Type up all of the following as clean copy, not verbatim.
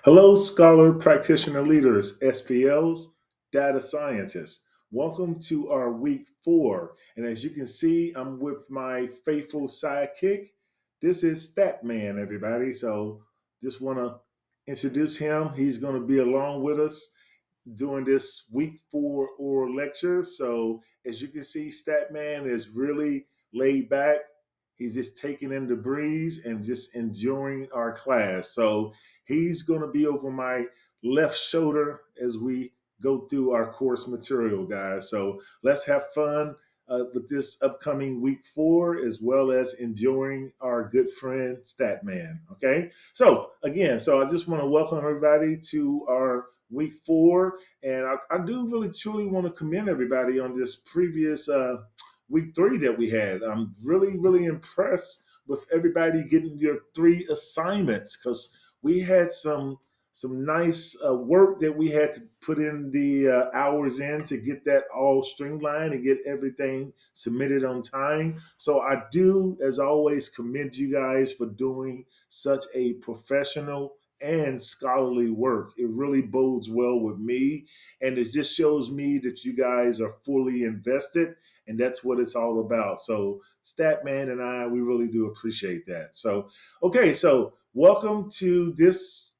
Hello, scholar, practitioner leaders, SPLs, data scientists. Welcome to our week 4. And as you can see, I'm with my faithful sidekick. This is Statman, everybody. So just want to introduce him. He's going to be along with us doing this week 4 oral lecture. So as you can see, Statman is really laid back. He's just taking in the breeze and just enjoying our class. So he's going to be over my left shoulder as we go through our course material, guys. So let's have fun with this upcoming week 4, as well as enjoying our good friend Statman. Okay. So again, I just want to welcome everybody to our week 4, and I do really truly want to commend everybody on this previous week 3 that we had. I'm really impressed with everybody getting your 3 assignments, because we had some nice work that we had to put in the hours in to get that all streamlined and get everything submitted on time. So I do, as always, commend you guys for doing such a professional and scholarly work. It really bodes well with me, and it just shows me that you guys are fully invested, and that's what it's all about. So Statman and I, we really do appreciate that. So okay, so welcome to this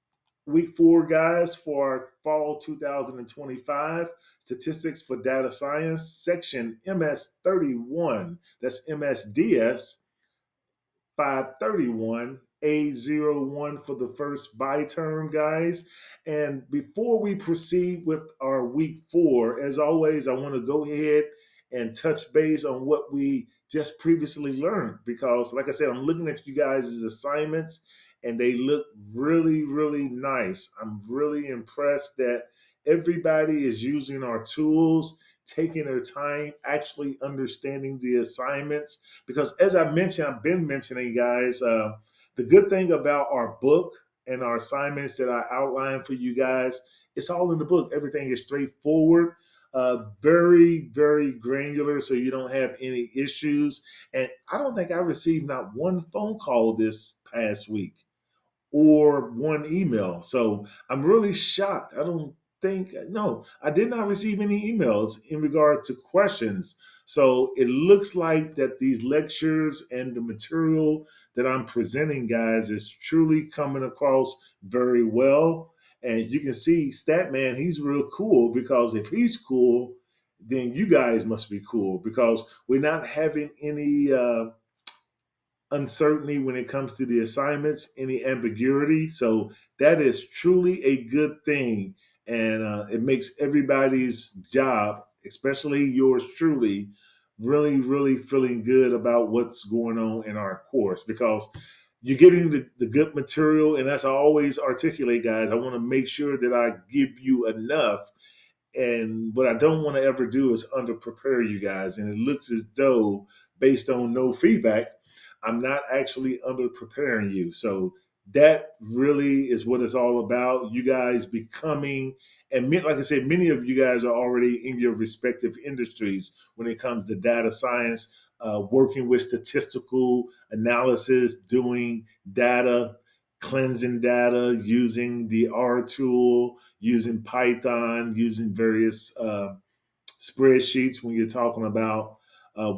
week 4, guys, for our fall 2025 statistics for data science section MS31. That's MSDS 531. A01 for the first bi term, guys. And before we proceed with our week 4, as always, I want to go ahead and touch base on what we just previously learned, because, like I said, I'm looking at you guys' assignments and they look really nice. I'm really impressed that everybody is using our tools, taking their time, actually understanding the assignments. Because as I mentioned, I've been mentioning, guys, the good thing about our book and our assignments that I outlined for you guys, it's all in the book. Everything is straightforward, very granular, so you don't have any issues. And I don't think I received not one phone call this past week or one email. So I'm really shocked. I don't think, no, I did not receive any emails in regard to questions. So it looks like that these lectures and the material that I'm presenting, guys, is truly coming across very well. And you can see Statman, he's real cool, because if he's cool, then you guys must be cool, because we're not having any uncertainty when it comes to the assignments, any ambiguity. So that is truly a good thing. And it makes everybody's job, especially yours truly, really feeling good about what's going on in our course, because you're getting the good material. And as I always articulate, guys, I want to make sure that I give you enough. And what I don't want to ever do is under prepare you guys. And it looks as though, based on no feedback, I'm not actually under preparing you. So that really is what it's all about. You guys becoming, and like I said, many of you guys are already in your respective industries when it comes to data science, working with statistical analysis, doing data, cleansing data, using the R tool, using Python, using various spreadsheets when you're talking about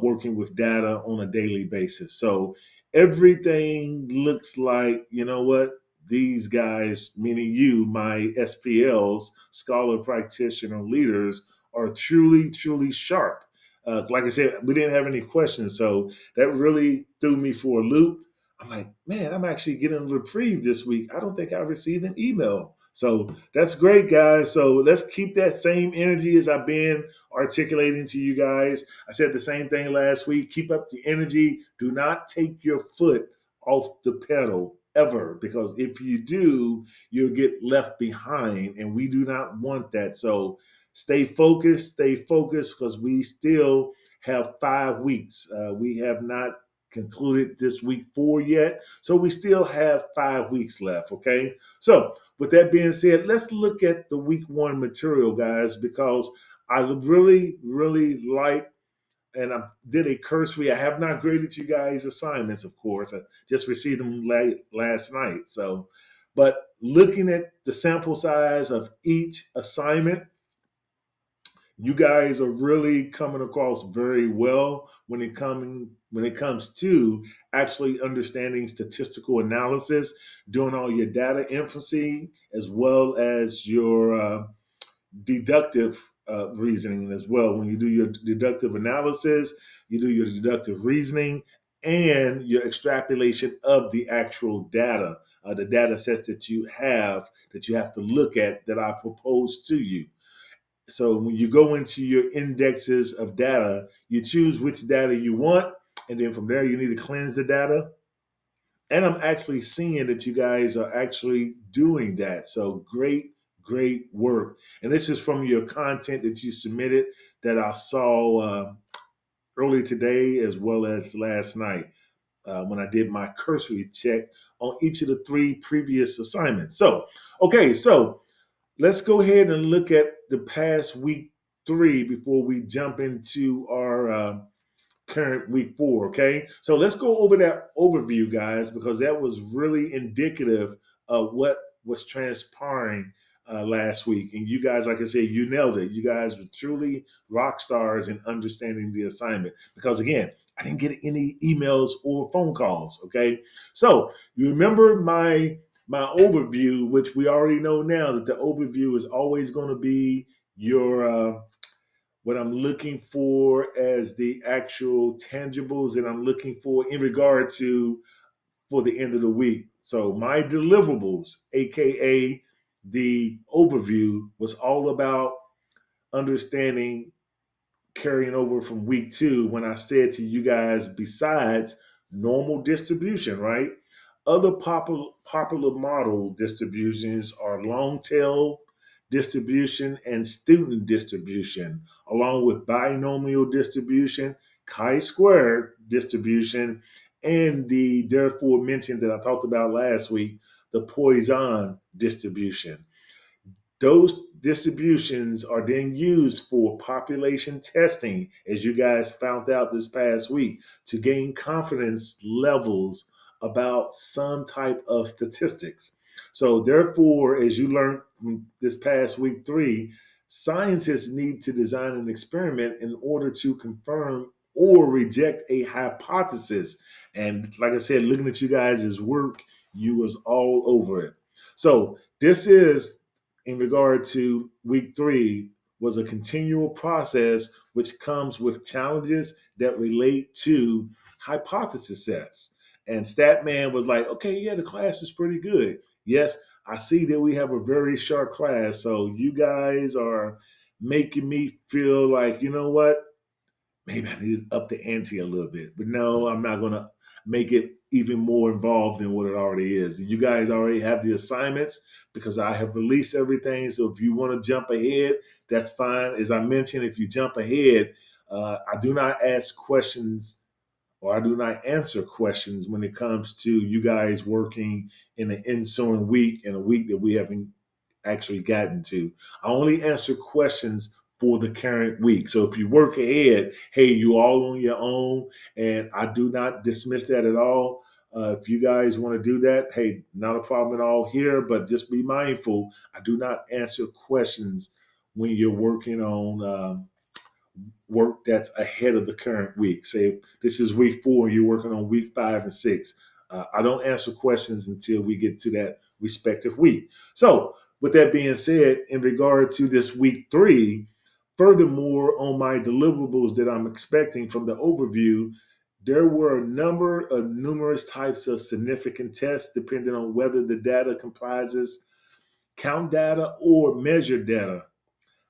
working with data on a daily basis. So everything looks like, you know what, these guys, meaning you, my SPLs, scholar practitioner leaders, are truly sharp. Like I said, we didn't have any questions, so that really threw me for a loop. I'm like, man, I'm actually getting a reprieve this week. I don't think I received an email. So that's great, guys. So let's keep that same energy as I've been articulating to you guys. I said the same thing last week. Keep up the energy. Do not take your foot off the pedal ever, because if you do, you'll get left behind, and we do not want that. So stay focused, because we still have 5 weeks. We have not concluded this week 4 yet, so we still have 5 weeks left. Okay, so with that being said, let's look at the week 1 material, guys, because I really like, and I did a cursory. I have not graded you guys assignments, of course. I just received them last night. So, But looking at the sample size of each assignment, you guys are really coming across very well when it comes to actually understanding statistical analysis, doing all your data inferencing, as well as your deductive reasoning as well. When you do your deductive analysis, you do your deductive reasoning, and your extrapolation of the actual data, the data sets that you have to look at that I propose to you. So when you go into your indexes of data, you choose which data you want, and then from there you need to cleanse the data. And I'm actually seeing that you guys are actually doing that. So great work. And this is from your content that you submitted that I saw early today as well as last night when I did my cursory check on each of the three previous assignments. So, okay, so let's go ahead and look at the past week 3 before we jump into our current week 4. Okay, so let's go over that overview, guys, because that was really indicative of what was transpiring last week. And you guys, like I said, you nailed it. You guys were truly rock stars in understanding the assignment. Because again, I didn't get any emails or phone calls. Okay, so you remember my overview, which we already know now that the overview is always going to be your what I'm looking for as the actual tangibles that I'm looking for in regard to for the end of the week. So my deliverables, aka the overview, was all about understanding carrying over from week 2 when I said to you guys, besides normal distribution, right? Other popular model distributions are long tail distribution and student distribution, along with binomial distribution, chi-square distribution, and the therefore mentioned that I talked about last week, the Poisson distribution. Those distributions are then used for population testing, as you guys found out this past week, to gain confidence levels about some type of statistics. So, therefore, as you learned from this past week 3, scientists need to design an experiment in order to confirm or reject a hypothesis. And like I said, looking at you guys' work, you was all over it. So, this is in regard to week 3 was a continual process which comes with challenges that relate to hypothesis sets. And Statman was like, okay, yeah, the class is pretty good. Yes, I see that we have a very sharp class. So you guys are making me feel like, you know what? Maybe I need to up the ante a little bit. But no, I'm not going to make it even more involved than what it already is. You guys already have the assignments because I have released everything. So if you want to jump ahead, that's fine. As I mentioned, if you jump ahead, I do not ask questions or I do not answer questions when it comes to you guys working in an ensuing week, in a week that we haven't actually gotten to. I only answer questions for the current week. So if you work ahead, hey, you all on your own, and I do not dismiss that at all. If you guys want to do that, hey, not a problem at all here, but just be mindful. I do not answer questions when you're working on work that's ahead of the current week. Say this is week 4 and you're working on week 5 and 6. I don't answer questions until we get to that respective week. So with that being said, in regard to this week 3, furthermore, on my deliverables that I'm expecting from the overview, there were a number of numerous types of significant tests depending on whether the data comprises count data or measured data,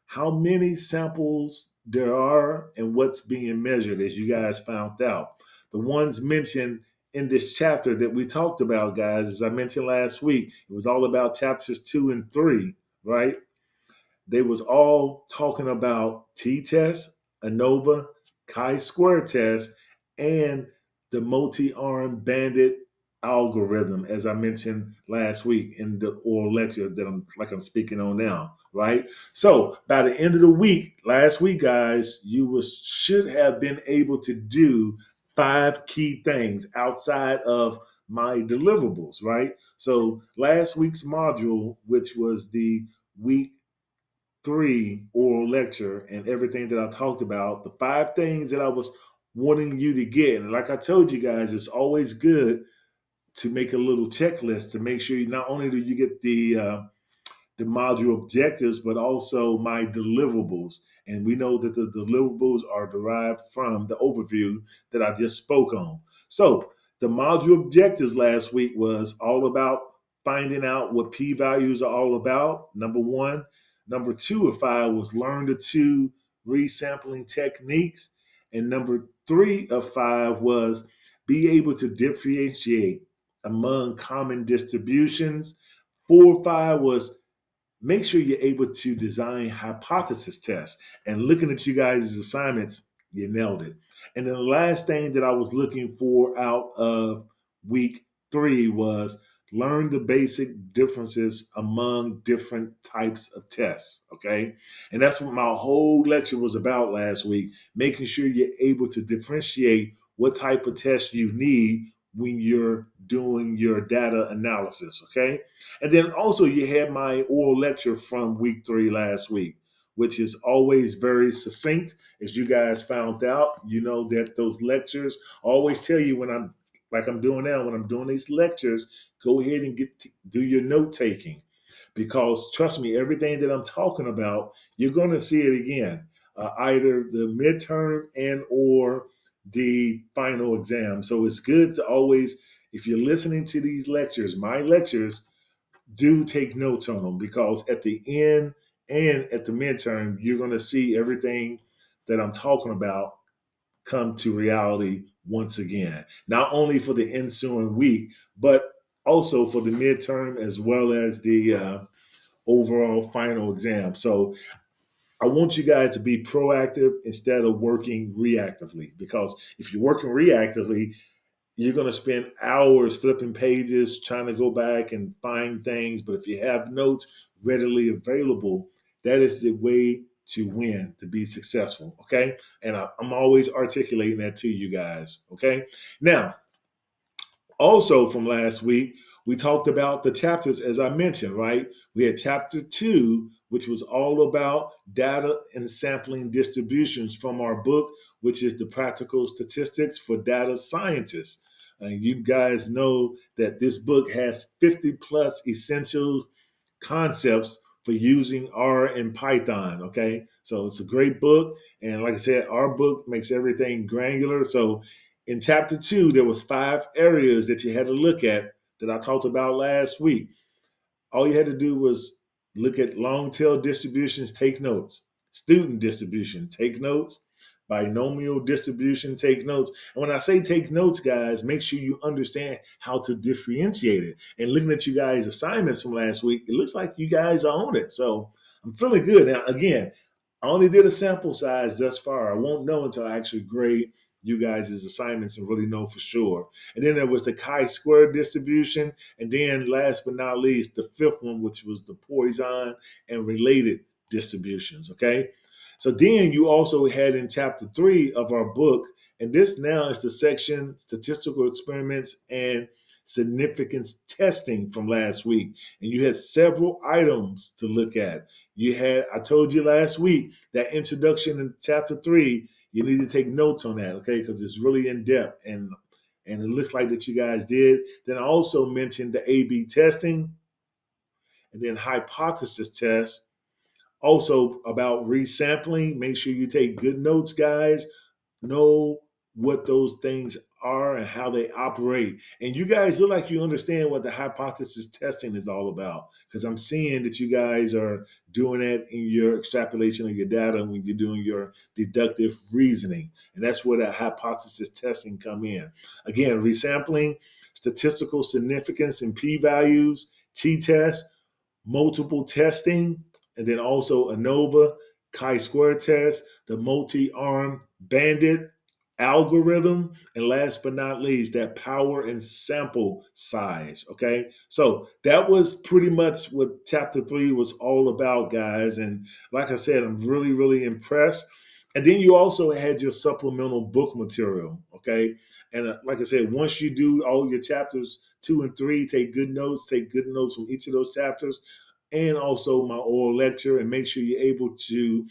how many samples there are, and what's being measured, as you guys found out. The ones mentioned in this chapter that we talked about, guys, as I mentioned last week, it was all about chapters 2 and 3, right? They was all talking about t-test, ANOVA, chi-square test, and the multi-arm bandit algorithm, as I mentioned last week in the oral lecture that I'm speaking on now, right? So by the end of the week, last week, guys, you should have been able to do 5 key things outside of my deliverables, right? So last week's module, which was the week 3 oral lecture and everything that I talked about, the 5 things that I was wanting you to get. And like I told you guys, it's always good to make a little checklist to make sure you not only do you get the module objectives, but also my deliverables. And we know that the deliverables are derived from the overview that I just spoke on. So the module objectives last week was all about finding out what p-values are all about, number one. Number two of 5 was learn the 2 resampling techniques. And number 3 of 5 was be able to differentiate among common distributions. 4 of 5 was make sure you're able to design hypothesis tests. And looking at you guys' assignments, you nailed it. And then the last thing that I was looking for out of week 3 was learn the basic differences among different types of tests. Okay. And that's what my whole lecture was about last week, making sure you're able to differentiate what type of test you need when you're doing your data analysis. Okay. And then also you had my oral lecture from week 3 last week, which is always very succinct. As you guys found out, you know that those lectures always tell you when I'm like I'm doing now, when I'm doing these lectures, go ahead and do your note taking, because trust me, everything that I'm talking about, you're going to see it again, either the midterm and or the final exam. So it's good to always, if you're listening to these lectures, my lectures, do take notes on them, because at the end and at the midterm, you're going to see everything that I'm talking about come to reality once again, not only for the ensuing week, but also for the midterm as well as the overall final exam. So I want you guys to be proactive instead of working reactively, because if you're working reactively, you're going to spend hours flipping pages trying to go back and find things. But if you have notes readily available, that is the way to win, to be successful. Okay. And I'm always articulating that to you guys. Okay. Now, also from last week, we talked about the chapters, as I mentioned, right? We had chapter 2, which was all about data and sampling distributions from our book, which is the Practical Statistics for Data Scientists. You guys know that this book has 50 plus essential concepts for using R and Python. Okay. So it's a great book. And like I said, our book makes everything granular. So in chapter 2, there was 5 areas that you had to look at that I talked about last week. All you had to do was look at long tail distributions, take notes. Student distribution, take notes. Binomial distribution, take notes. And when I say take notes, guys, make sure you understand how to differentiate it. And looking at you guys' assignments from last week, it looks like you guys are on it. So I'm feeling good. Now, again, I only did a sample size thus far. I won't know until I actually grade you guys' assignments and really know for sure. And then there was the chi-square distribution. And then last but not least, the 5th one, which was the Poisson and related distributions. Okay. So then you also had in chapter 3 of our book, and this now is the section statistical experiments and significance testing from last week. And you had several items to look at. I told you last week that introduction in chapter 3, you need to take notes on that, okay? Because it's really in depth, and it looks like that you guys did. Then I also mentioned the A/B testing, and then hypothesis test. Also about resampling. Make sure you take good notes, guys. Know what those things are and how they operate. And you guys look like you understand what the hypothesis testing is all about, because I'm seeing that you guys are doing that in your extrapolation of your data when you're doing your deductive reasoning. And that's where that hypothesis testing come in. Again, resampling, statistical significance and p-values, t-test, multiple testing, and then also ANOVA, chi-square test, the multi-arm bandit algorithm, and last but not least, that power and sample size. Okay, so that was pretty much what chapter 3 was all about, guys. And like I said, I'm really, really impressed. And then you also had your supplemental book material. Okay, And like I said, once you do all your chapters 2 and 3, take good notes from each of those chapters, and also my oral lecture, and make sure you're able to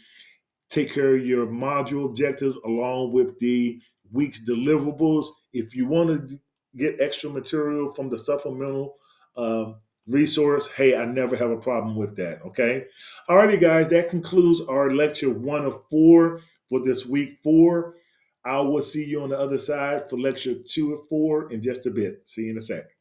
take care of your module objectives along with the week's deliverables. If you want to get extra material from the supplemental resource, hey, I never have a problem with that. Okay. Alrighty, guys, that concludes our lecture 1 of 4 for this week 4. I will see you on the other side for lecture 2 of 4 in just a bit. See you in a sec.